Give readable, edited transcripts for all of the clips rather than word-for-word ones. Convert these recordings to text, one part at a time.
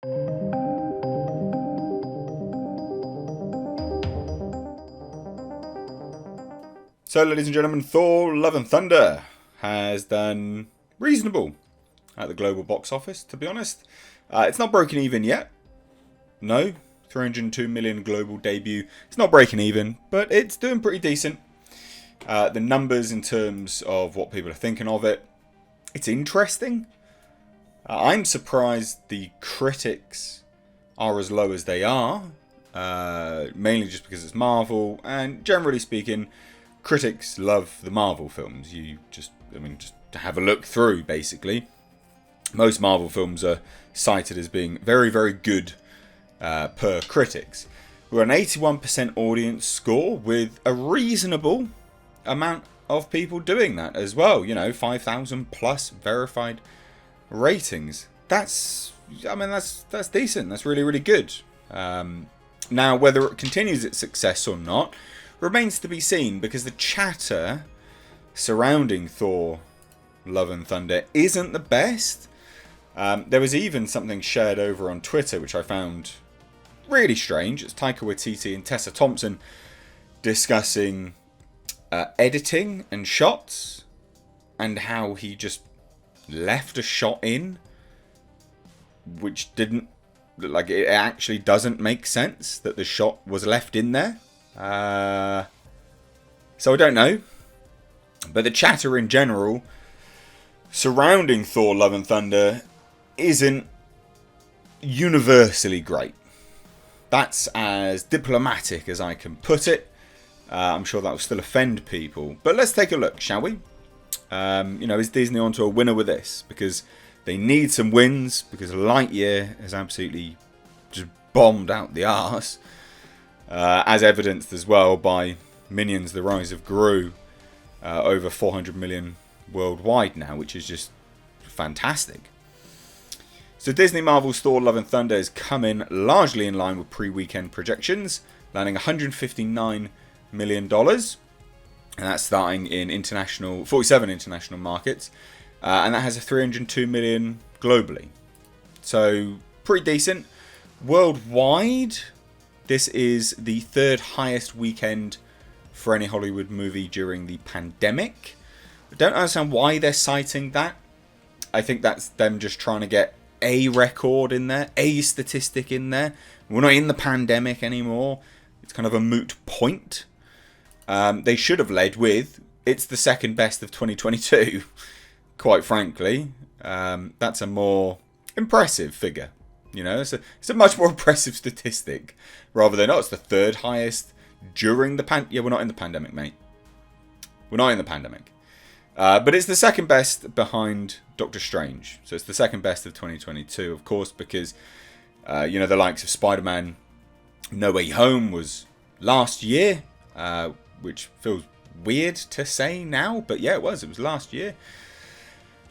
So, ladies and gentlemen, Thor Love and Thunder has done reasonable at the global box office, to be honest. It's not broken even yet. No, 302 million global debut. It's not breaking even, but it's doing pretty decent. The numbers in terms of what people are thinking of it, it's interesting. I'm surprised the critics are as low as they are, mainly just because it's Marvel, and generally speaking, critics love the Marvel films. Just to have a look through, basically. Most Marvel films are cited as being very, very good per critics. We're an 81% audience score with a reasonable amount of people doing that as well. 5,000 plus verified ratings. That's decent. That's really, really good. Now, whether it continues its success or not remains to be seen, because the chatter surrounding Thor Love and Thunder isn't the best. There was even something shared over on Twitter which I found really strange. It's Taika Waititi and Tessa Thompson discussing editing and shots, and how he just left a shot in which didn't, like, it actually doesn't make sense that the shot was left in there. So I don't know, but the chatter in general surrounding Thor Love and Thunder isn't universally great. That's as diplomatic as I can put it. I'm sure that will still offend people, but let's take a look, shall we? Is Disney onto a winner with this? Because they need some wins, because Lightyear has absolutely just bombed out the arse. As evidenced as well by Minions: The Rise of Gru, over 400 million worldwide now, which is just fantastic. So Disney Marvel's Thor Love and Thunder is coming largely in line with pre-weekend projections, landing $159 million, and that's starting in 47 international markets, and that has a 302 million globally. So pretty decent. Worldwide, this is the third highest weekend for any Hollywood movie during the pandemic. I don't understand why they're citing that. I think that's them just trying to get a record in there, a statistic in there. We're not in the pandemic anymore. It's kind of a moot point. They should have led with, it's the second best of 2022, quite frankly. That's a more impressive figure. It's a much more impressive statistic, rather than, it's the third highest during the we're not in the pandemic, mate. We're not in the pandemic. But it's the second best behind Doctor Strange. So it's the second best of 2022, of course, because, the likes of Spider-Man No Way Home was last year, which feels weird to say now, but yeah, it was last year.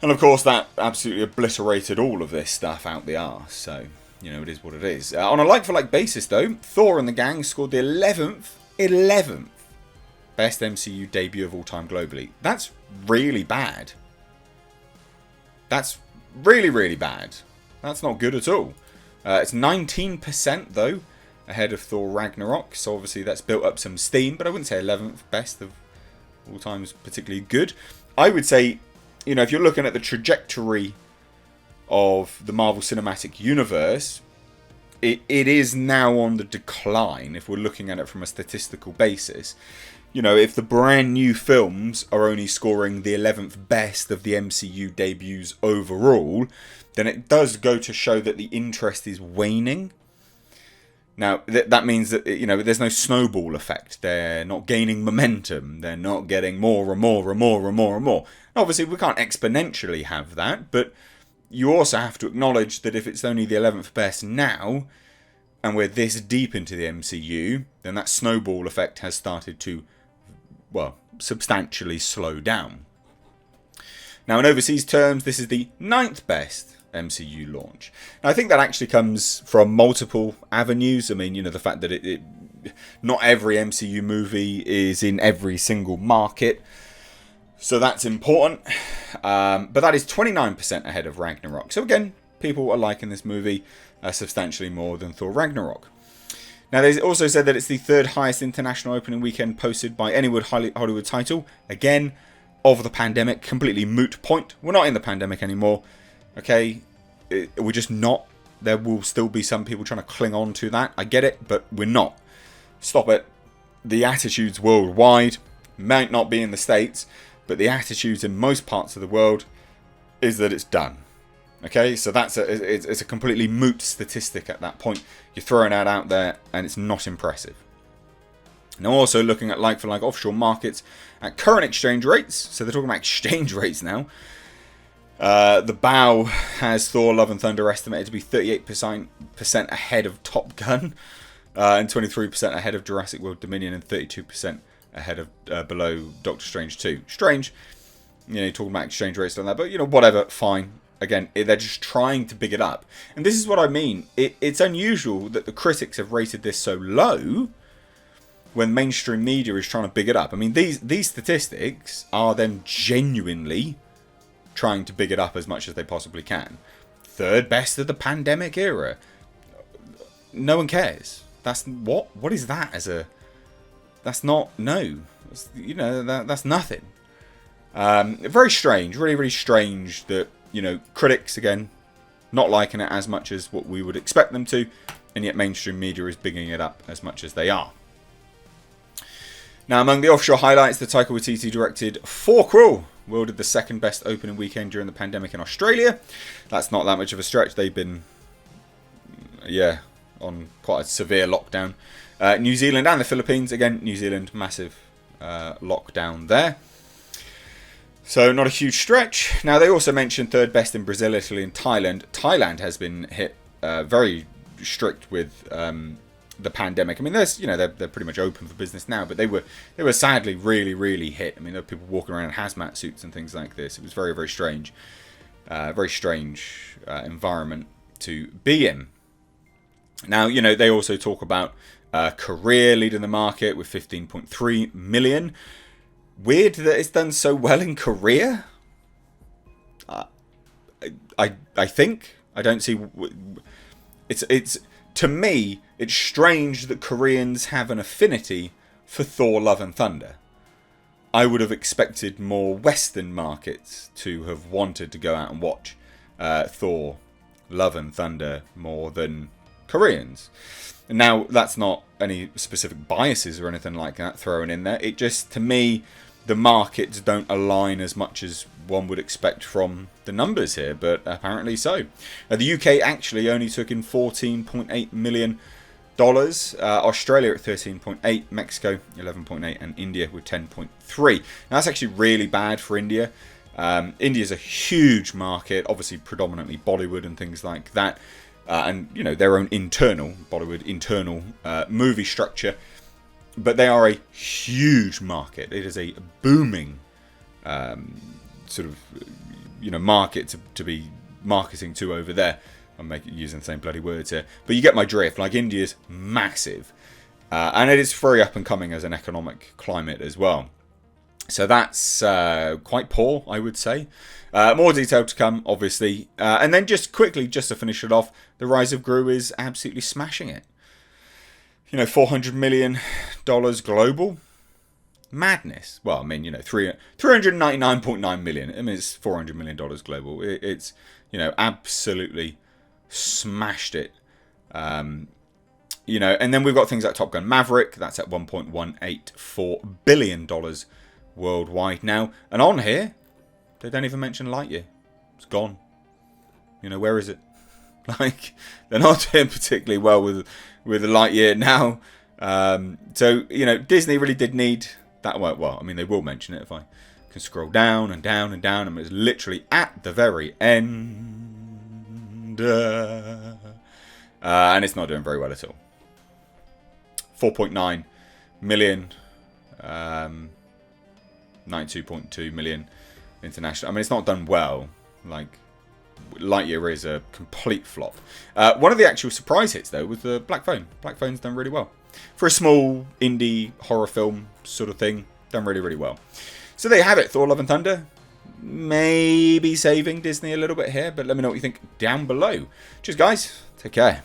And of course, that absolutely obliterated all of this stuff out the arse. So, it is what it is. On a like-for-like basis, though, Thor and the gang scored the 11th best MCU debut of all time globally. That's really bad. That's really, really bad. That's not good at all. It's 19%, though, ahead of Thor Ragnarok. So obviously that's built up some steam, but I wouldn't say 11th best of all time is particularly good. I would say, if you're looking at the trajectory of the Marvel Cinematic Universe, it is now on the decline if we're looking at it from a statistical basis. If the brand new films are only scoring the 11th best of the MCU debuts overall, then it does go to show that the interest is waning. Now, that means that, there's no snowball effect. They're not gaining momentum. They're not getting more and more and more and more and more. Obviously, we can't exponentially have that, but you also have to acknowledge that if it's only the 11th best now, and we're this deep into the MCU, then that snowball effect has started to, substantially slow down. Now, in overseas terms, this is the 9th best MCU launch. Now, I think that actually comes from multiple avenues. I mean, the fact that not every MCU movie is in every single market. So that's important. But that is 29% ahead of Ragnarok. So again, people are liking this movie substantially more than Thor Ragnarok. Now, they also said that it's the third highest international opening weekend posted by any Hollywood title. Again, of the pandemic, completely moot point. We're not in the pandemic anymore. Okay, we're just not. There will still be some people trying to cling on to that. I get it, but we're not. Stop it. The attitudes worldwide, might not be in the States, but the attitudes in most parts of the world is that it's done. Okay, so it's a completely moot statistic at that point. You're throwing that out there, and it's not impressive. Now, also looking at like-for-like offshore markets at current exchange rates. So they're talking about exchange rates now. The Bow has Thor: Love and Thunder estimated to be 38% ahead of Top Gun, and 23% ahead of Jurassic World Dominion, and 32% ahead of below Doctor Strange 2. Strange, talking about exchange rates on that, but whatever, fine. Again, they're just trying to big it up. And this is what I mean. It's unusual that the critics have rated this so low when mainstream media is trying to big it up. I mean, these statistics are them genuinely trying to big it up as much as they possibly can. Third best of the pandemic era. No one cares. That's what is that as a... That's not... No. That's nothing. Very strange. Really, really strange that, critics, again, not liking it as much as what we would expect them to, and yet mainstream media is bigging it up as much as they are. Now, among the offshore highlights, the Taika Waititi directed Thor wielded the second best opening weekend during the pandemic in Australia. That's not that much of a stretch. They've been, on quite a severe lockdown. New Zealand and the Philippines. Again, New Zealand, massive lockdown there. So not a huge stretch. Now, they also mentioned third best in Brazil, Italy, and Thailand. Thailand has been hit very strict with the pandemic. I mean, they're pretty much open for business now, but they were sadly really, really hit. I mean, there were people walking around in hazmat suits and things like this. It was very, very strange. Very strange environment to be in. Now, they also talk about Korea leading the market with 15.3 million. Weird that it's done so well in Korea. I think I don't see. It's to me, it's strange that Koreans have an affinity for Thor: Love and Thunder. I would have expected more Western markets to have wanted to go out and watch Thor: Love and Thunder more than Koreans. Now, that's not any specific biases or anything like that thrown in there. It just, to me, the markets don't align as much as one would expect from the numbers here, but apparently so. The UK actually only took in $14.8 million. Australia at 13.8, Mexico 11.8, and India with 10.3. Now, that's actually really bad for India. India's a huge market, obviously predominantly Bollywood and things like that. And, their own internal, Bollywood internal movie structure. But they are a huge market. It is a booming market to be marketing to over there. I'm using the same bloody words here. But you get my drift. Like, India's massive. And it is very up and coming as an economic climate as well. So that's quite poor, I would say. More detail to come, obviously. And then just quickly, just to finish it off, The Rise of Gru is absolutely smashing it. $400 million global. Madness. Well, I mean, $399.9 million. I mean, it's $400 million global. It's, absolutely smashed it. And then we've got things like Top Gun Maverick. That's at $1.184 billion worldwide now. And on here, they don't even mention Lightyear. It's gone. Where is it? Like, they're not doing particularly well with Lightyear now. So, Disney really did need that. Well, I mean, they will mention it if I can scroll down and down and down. And it's literally at the very end. And it's not doing very well at all. 4.9 million. 92.2 million international. I mean, it's not done well. Like, Lightyear is a complete flop. One of the actual surprise hits, though, was the Black Phone. Black Phone's done really well. For a small indie horror film sort of thing, done really, really well. So there you have it, Thor: Love and Thunder. maybe saving Disney a little bit here, but let me know what you think down below. Cheers, guys. Take care.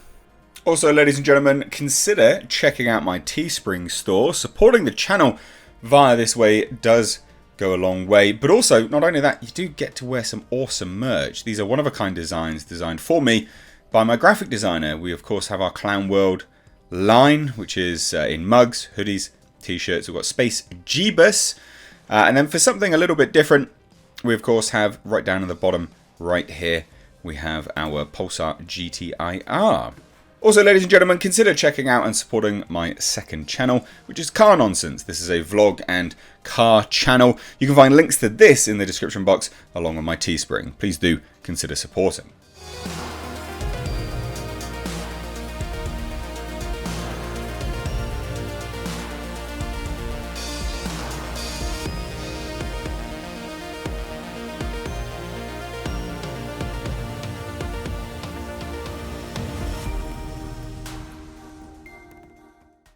Also, ladies and gentlemen, consider checking out my Teespring store. Supporting the channel via this way does go a long way. But also, not only that, you do get to wear some awesome merch. These are one-of-a-kind designs designed for me by my graphic designer. We, of course, have our Clown World line, which is in mugs, hoodies, t-shirts. We've got Space Jeebus. And then for something a little bit different, we, of course, have right down at the bottom right here, we have our Pulsar GTIR. Also, ladies and gentlemen, consider checking out and supporting my second channel, which is Car Nonsense. This is a vlog and car channel. You can find links to this in the description box, along with my Teespring. Please do consider supporting.